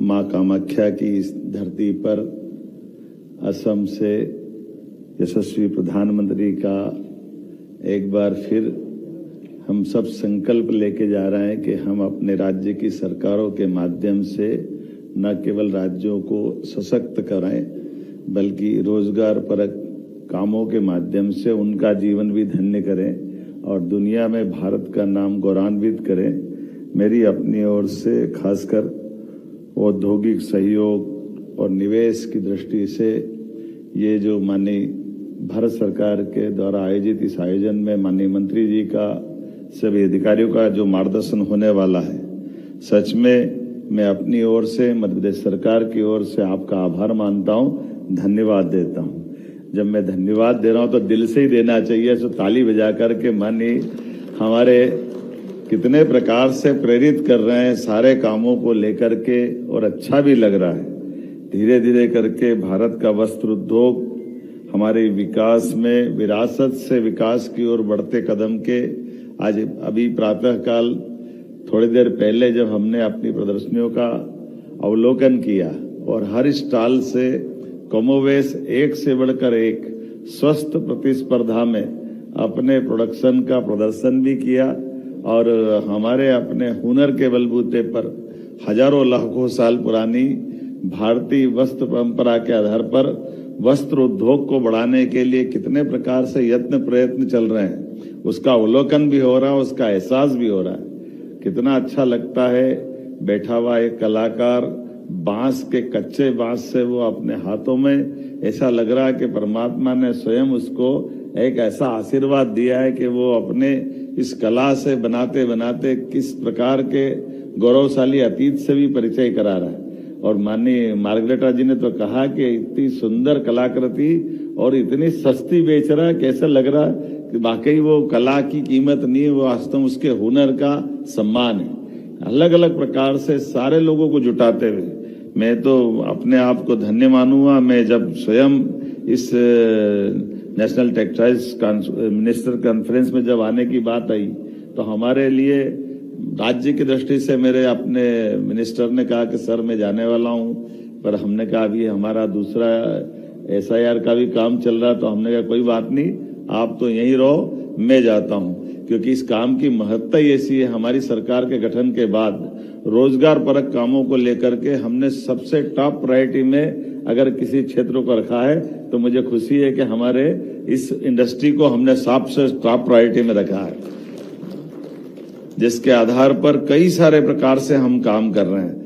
मां कामाख्या की इस धरती पर असम से यशस्वी प्रधानमंत्री का एक बार फिर हम सब संकल्प लेके जा रहे हैं कि हम अपने राज्य की सरकारों के माध्यम से न केवल राज्यों को सशक्त कराएं बल्कि रोजगार परक कामों के माध्यम से उनका जीवन भी धन्य करें और दुनिया में भारत का नाम गौरवान्वित करें। मेरी अपनी ओर से खासकर औद्योगिक सहयोग और निवेश की दृष्टि से ये जो माननीय भारत सरकार के द्वारा आयोजित इस आयोजन में माननीय मंत्री जी का सभी अधिकारियों का जो मार्गदर्शन होने वाला है, सच में मैं अपनी ओर से मध्य प्रदेश सरकार की ओर से आपका आभार मानता हूं, धन्यवाद देता हूं। जब मैं धन्यवाद दे रहा हूं तो दिल से ही देना चाहिए, तो ताली बजा करके माननीय हमारे कितने प्रकार से प्रेरित कर रहे हैं सारे कामों को लेकर के और अच्छा भी लग रहा है। धीरे धीरे करके भारत का वस्त्र उद्योग हमारे विकास में विरासत से विकास की ओर बढ़ते कदम के आज अभी प्रातःकाल थोड़ी देर पहले जब हमने अपनी प्रदर्शनियों का अवलोकन किया और हर स्टॉल से कमोवेश एक से बढ़कर एक स्वस्थ प्रतिस्पर्धा में अपने प्रोडक्शन का प्रदर्शन भी किया और हमारे अपने हुनर के बलबूते पर हजारों लाखों साल पुरानी भारतीय वस्त्र परंपरा के आधार पर वस्त्र उद्योग को बढ़ाने के लिए कितने प्रकार से यत्न प्रयत्न चल रहे हैं, उसका अवलोकन भी हो रहा है, उसका एहसास भी हो रहा है। कितना अच्छा लगता है बैठा हुआ एक कलाकार बांस के कच्चे बांस से वो अपने हाथों में ऐसा लग रहा है कि परमात्मा ने स्वयं उसको एक ऐसा आशीर्वाद दिया है कि वो अपने इस कला से बनाते बनाते किस प्रकार के गौरवशाली अतीत से भी परिचय करा रहा है। और माननीय मार्गरेटा जी ने तो कहा कि इतनी सुंदर कलाकृति और इतनी सस्ती बेच रहा है, कैसा लग रहा है कि वाकई वो कला की कीमत नहीं है, वो वास्तव में उसके हुनर का सम्मान है। अलग अलग प्रकार से सारे लोगों को जुटाते हुए मैं तो अपने आप को धन्य मानूंगा। मैं जब स्वयं इस नेशनल टेक्सटाइल्स मिनिस्टर कॉन्फ्रेंस में जब आने की बात आई तो हमारे लिए राज्य की दृष्टि से मेरे अपने मिनिस्टर ने कहा कि सर मैं जाने वाला हूं, पर हमने कहा अभी हमारा दूसरा SIR का भी काम चल रहा है, तो हमने कहा कोई बात नहीं, आप तो यहीं रहो, मैं जाता हूं, क्योंकि इस काम की महत्ता ही ऐसी है। हमारी सरकार के गठन के बाद रोजगार परक कामों को लेकर के हमने सबसे टॉप प्रायोरिटी में अगर किसी क्षेत्र को रखा है तो मुझे खुशी है कि हमारे इस इंडस्ट्री को हमने सबसे टॉप प्रायोरिटी में रखा है, जिसके आधार पर कई सारे प्रकार से हम काम कर रहे हैं।